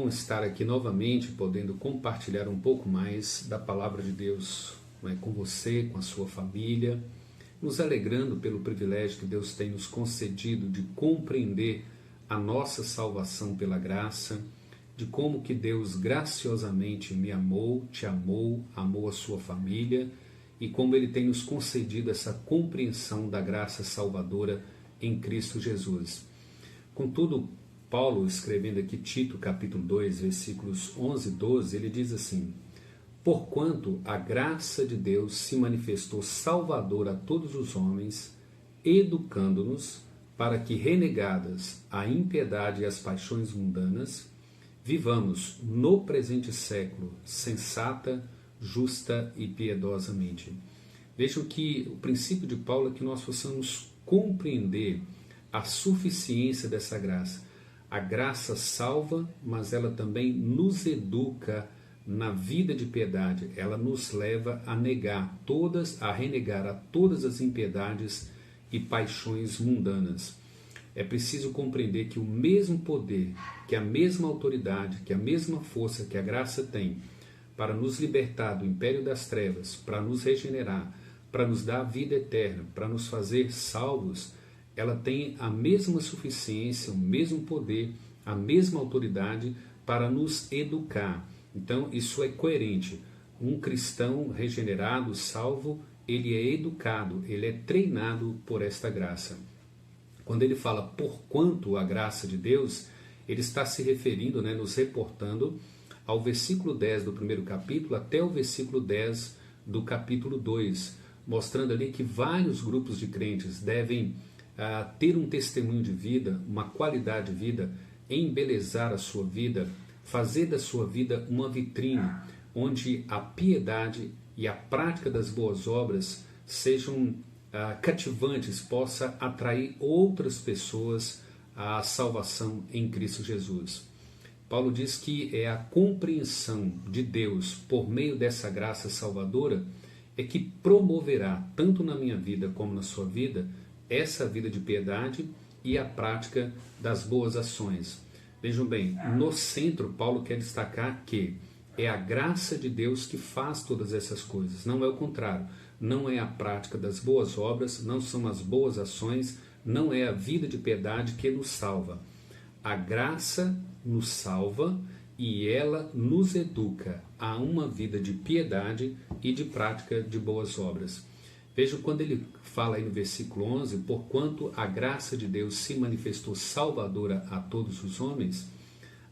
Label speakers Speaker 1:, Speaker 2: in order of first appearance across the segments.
Speaker 1: bom estar aqui novamente, podendo compartilhar um pouco mais da Palavra de Deus, com você, com a sua família, nos alegrando pelo privilégio que Deus tem nos concedido de compreender a nossa salvação pela graça, de como que Deus graciosamente me amou, te amou, amou a sua família e como Ele tem nos concedido essa compreensão da graça salvadora em Cristo Jesus. Contudo, Paulo, escrevendo aqui Tito capítulo 2, versículos 11 e 12, ele diz assim: porquanto a graça de Deus se manifestou salvadora a todos os homens, educando-nos para que, renegadas a impiedade e as paixões mundanas, vivamos no presente século sensata, justa e piedosamente. Vejam que o princípio de Paulo é que nós possamos compreender a suficiência dessa graça. A graça salva, mas ela também nos educa na vida de piedade. Ela nos leva a renegar a todas as impiedades e paixões mundanas. É preciso compreender que o mesmo poder, que a mesma autoridade, que a mesma força que a graça tem para nos libertar do império das trevas, para nos regenerar, para nos dar a vida eterna, para nos fazer salvos, ela tem a mesma suficiência, o mesmo poder, a mesma autoridade para nos educar. Então, isso é coerente. Um cristão regenerado, salvo, ele é educado, ele é treinado por esta graça. Quando ele fala porquanto a graça de Deus, ele está se referindo, nos reportando ao versículo 10 do primeiro capítulo até o versículo 10 do capítulo 2, mostrando ali que vários grupos de crentes devem ter um testemunho de vida, uma qualidade de vida, embelezar a sua vida, fazer da sua vida uma vitrine, onde a piedade e a prática das boas obras sejam cativantes, possa atrair outras pessoas à salvação em Cristo Jesus. Paulo diz que é a compreensão de Deus por meio dessa graça salvadora é que promoverá, tanto na minha vida como na sua vida, essa vida de piedade e a prática das boas ações. Vejam bem, no centro Paulo quer destacar que é a graça de Deus que faz todas essas coisas, não é o contrário. Não é a prática das boas obras, não são as boas ações, não é a vida de piedade que nos salva. A graça nos salva e ela nos educa a uma vida de piedade e de prática de boas obras. Vejam quando ele fala aí no versículo 11, porquanto a graça de Deus se manifestou salvadora a todos os homens,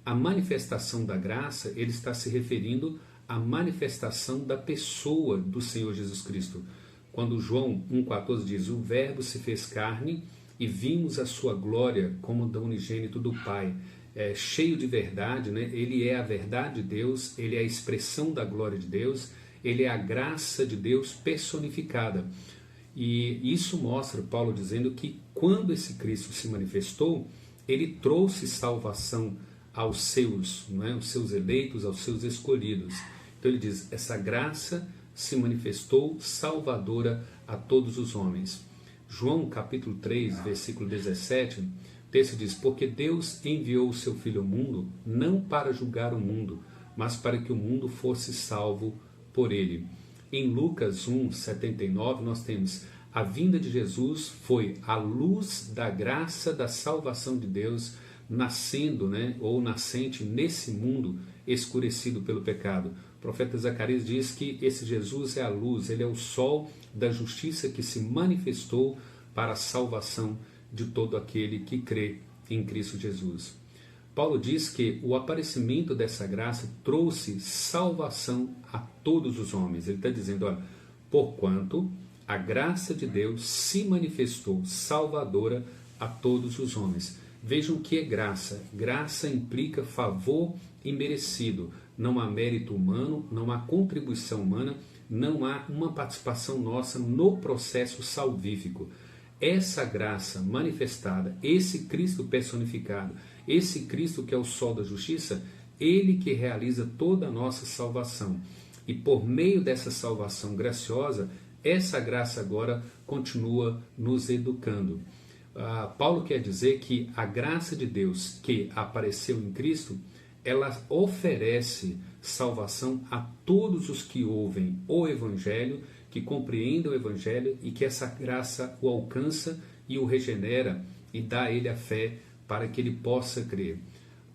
Speaker 1: a manifestação da graça, ele está se referindo à manifestação da pessoa do Senhor Jesus Cristo. Quando João 1,14 diz, o verbo se fez carne e vimos a sua glória como da unigênito do Pai, cheio de verdade, ele é a verdade de Deus, ele é a expressão da glória de Deus, ele é a graça de Deus personificada. E isso mostra Paulo dizendo que quando esse Cristo se manifestou, ele trouxe salvação aos seus, os seus eleitos, aos seus escolhidos. Então ele diz, essa graça se manifestou salvadora a todos os homens. João capítulo 3, versículo 17, o texto diz, porque Deus enviou o seu Filho ao mundo, não para julgar o mundo, mas para que o mundo fosse salvo por ele. Em Lucas 1, 79, nós temos a vinda de Jesus foi a luz da graça da salvação de Deus nascendo, ou nascente nesse mundo escurecido pelo pecado. O profeta Zacarias diz que esse Jesus é a luz, ele é o sol da justiça que se manifestou para a salvação de todo aquele que crê em Cristo Jesus. Paulo diz que o aparecimento dessa graça trouxe salvação a todos os homens. Ele está dizendo, porquanto a graça de Deus se manifestou salvadora a todos os homens. Vejam o que é graça. Graça implica favor imerecido. Não há mérito humano, não há contribuição humana, não há uma participação nossa no processo salvífico. Essa graça manifestada, esse Cristo personificado, esse Cristo que é o sol da justiça, ele que realiza toda a nossa salvação. E por meio dessa salvação graciosa, essa graça agora continua nos educando. Paulo quer dizer que a graça de Deus que apareceu em Cristo, ela oferece salvação a todos os que ouvem o Evangelho, que compreendem o Evangelho e que essa graça o alcança e o regenera e dá a ele a fé para que ele possa crer.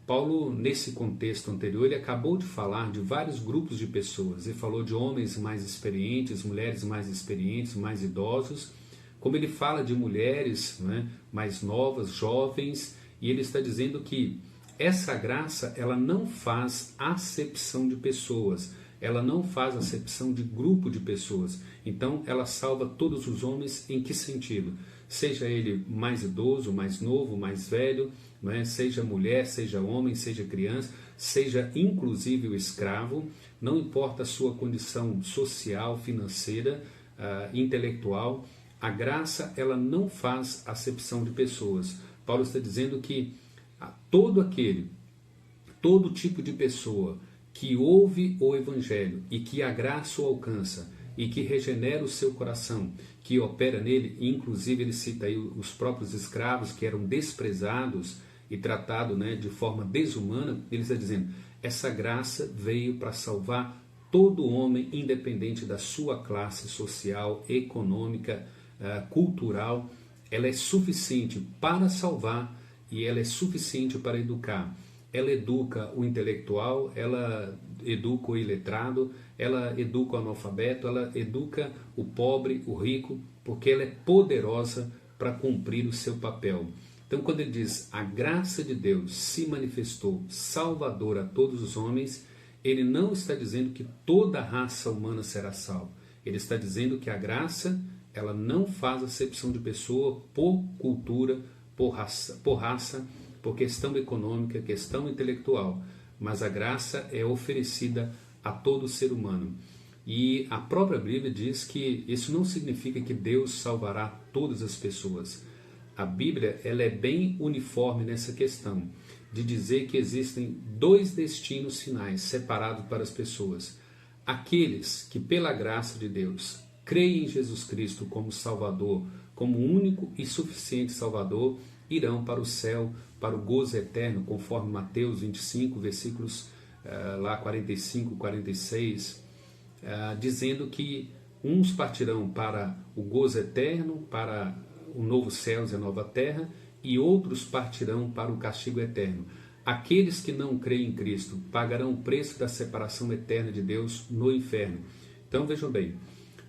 Speaker 1: Paulo, nesse contexto anterior, ele acabou de falar de vários grupos de pessoas. Ele falou de homens mais experientes, mulheres mais experientes, mais idosos, como ele fala de mulheres, né, mais novas, jovens, e ele está dizendo que essa graça, ela não faz acepção de pessoas, ela não faz acepção de grupo de pessoas. Então, ela salva todos os homens em que sentido? Seja ele mais idoso, mais novo, mais velho, não é? Seja mulher, seja homem, seja criança, seja inclusive o escravo, não importa a sua condição social, financeira, intelectual, a graça, ela não faz acepção de pessoas. Paulo está dizendo que todo tipo de pessoa que ouve o Evangelho e que a graça o alcança e que regenera o seu coração, que opera nele, inclusive ele cita aí os próprios escravos que eram desprezados e tratados, né, de forma desumana, ele está dizendo, essa graça veio para salvar todo homem, independente da sua classe social, econômica, cultural, ela é suficiente para salvar e ela é suficiente para educar. Ela educa o intelectual, ela educa o iletrado, ela educa o analfabeto, ela educa o pobre, o rico, porque ela é poderosa para cumprir o seu papel. Então, quando ele diz a graça de Deus se manifestou salvadora a todos os homens, ele não está dizendo que toda a raça humana será salva. Ele está dizendo que a graça, ela não faz acepção de pessoa por cultura, por raça, por questão econômica, questão intelectual, mas a graça é oferecida a todo ser humano. E a própria Bíblia diz que isso não significa que Deus salvará todas as pessoas. A Bíblia, ela é bem uniforme nessa questão, de dizer que existem dois destinos finais separados para as pessoas. Aqueles que, pela graça de Deus, creem em Jesus Cristo como Salvador, como único e suficiente Salvador, irão para o céu, para o gozo eterno, conforme Mateus 25, versículos 45, 46, dizendo que uns partirão para o gozo eterno, para o novo céu e a nova terra, e outros partirão para o castigo eterno. Aqueles que não creem em Cristo pagarão o preço da separação eterna de Deus no inferno. Então vejam bem,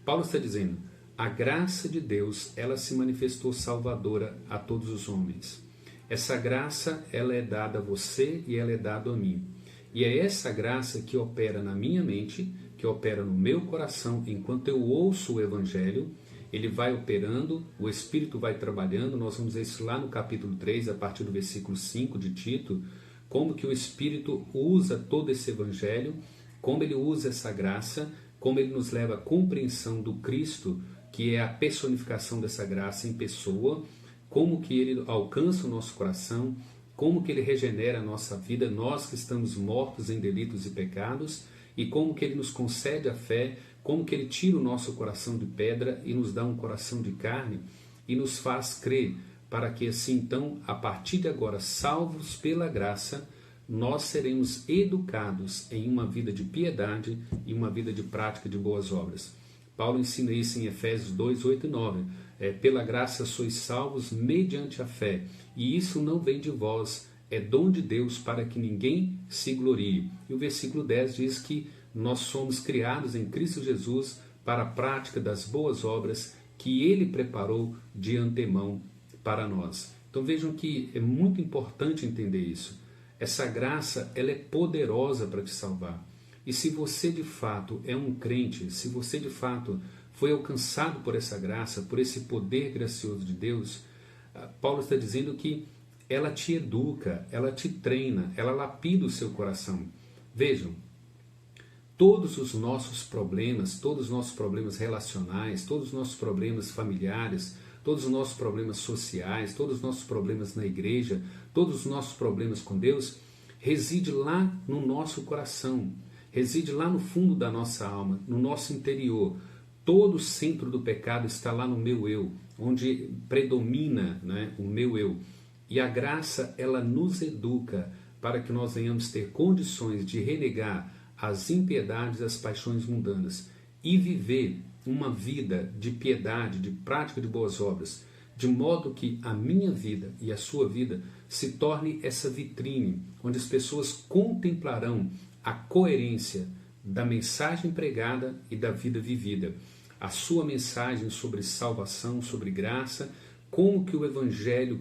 Speaker 1: Paulo está dizendo, a graça de Deus, ela se manifestou salvadora a todos os homens. Essa graça, ela é dada a você e ela é dada a mim. E é essa graça que opera na minha mente, que opera no meu coração, enquanto eu ouço o Evangelho, ele vai operando, o Espírito vai trabalhando, nós vamos ver isso lá no capítulo 3, a partir do versículo 5 de Tito, como que o Espírito usa todo esse Evangelho, como ele usa essa graça, como ele nos leva à compreensão do Cristo, que é a personificação dessa graça em pessoa, como que ele alcança o nosso coração, como que ele regenera a nossa vida, nós que estamos mortos em delitos e pecados, e como que ele nos concede a fé, como que ele tira o nosso coração de pedra e nos dá um coração de carne e nos faz crer, para que assim então, a partir de agora, salvos pela graça, nós seremos educados em uma vida de piedade e uma vida de prática de boas obras. Paulo ensina isso em Efésios 2, 8 e 9. Pela graça sois salvos mediante a fé, e isso não vem de vós, é dom de Deus para que ninguém se glorie. E o versículo 10 diz que nós somos criados em Cristo Jesus para a prática das boas obras que Ele preparou de antemão para nós. Então vejam que é muito importante entender isso. Essa graça, ela é poderosa para te salvar. E se você de fato é um crente, se você de fato foi alcançado por essa graça, por esse poder gracioso de Deus, Paulo está dizendo que ela te educa, ela te treina, ela lapida o seu coração. Vejam, todos os nossos problemas relacionais, todos os nossos problemas familiares, todos os nossos problemas sociais, todos os nossos problemas na igreja, todos os nossos problemas com Deus, reside lá no nosso coração, reside lá no fundo da nossa alma, no nosso interior. Todo o centro do pecado está lá no meu eu, onde predomina, né, o meu eu. E a graça, ela nos educa para que nós venhamos ter condições de renegar as impiedades e as paixões mundanas e viver uma vida de piedade, de prática de boas obras, de modo que a minha vida e a sua vida se torne essa vitrine onde as pessoas contemplarão a coerência da mensagem pregada e da vida vivida. A sua mensagem sobre salvação, sobre graça, como que o Evangelho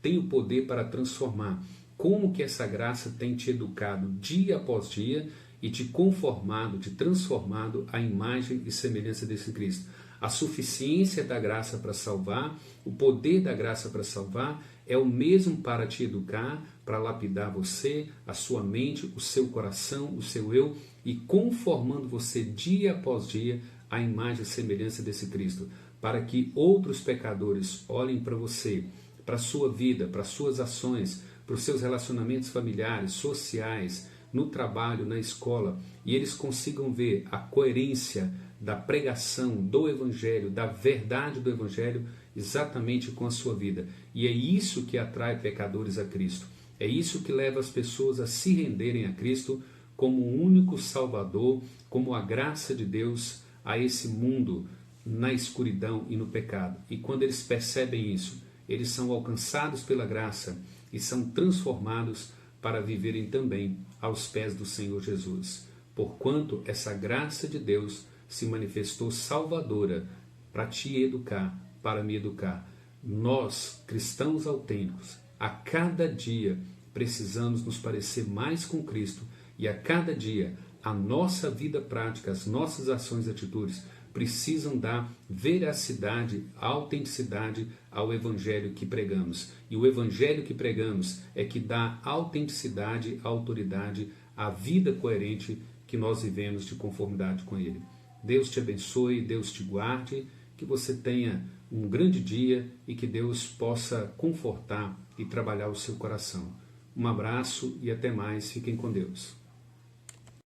Speaker 1: tem o poder para transformar, como que essa graça tem te educado dia após dia e te conformado, te transformado à imagem e semelhança desse Cristo. A suficiência da graça para salvar, o poder da graça para salvar é o mesmo para te educar, para lapidar você, a sua mente, o seu coração, o seu eu e conformando você dia após dia à imagem e semelhança desse Cristo, para que outros pecadores olhem para você, para a sua vida, para as suas ações, para os seus relacionamentos familiares, sociais, no trabalho, na escola, e eles consigam ver a coerência da pregação do Evangelho, da verdade do Evangelho, exatamente com a sua vida. E é isso que atrai pecadores a Cristo. É isso que leva as pessoas a se renderem a Cristo como o único Salvador, como a graça de Deus a esse mundo na escuridão e no pecado. E quando eles percebem isso, eles são alcançados pela graça e são transformados para viverem também aos pés do Senhor Jesus. Porquanto essa graça de Deus se manifestou salvadora para te educar, para me educar. Nós, cristãos autênticos, a cada dia precisamos nos parecer mais com Cristo e a cada dia a nossa vida prática, as nossas ações e atitudes precisam dar veracidade, autenticidade ao Evangelho que pregamos. E o Evangelho que pregamos é que dá autenticidade, autoridade à vida coerente que nós vivemos de conformidade com Ele. Deus te abençoe, Deus te guarde, que você tenha um grande dia e que Deus possa confortar e trabalhar o seu coração. Um abraço e até mais. Fiquem com Deus.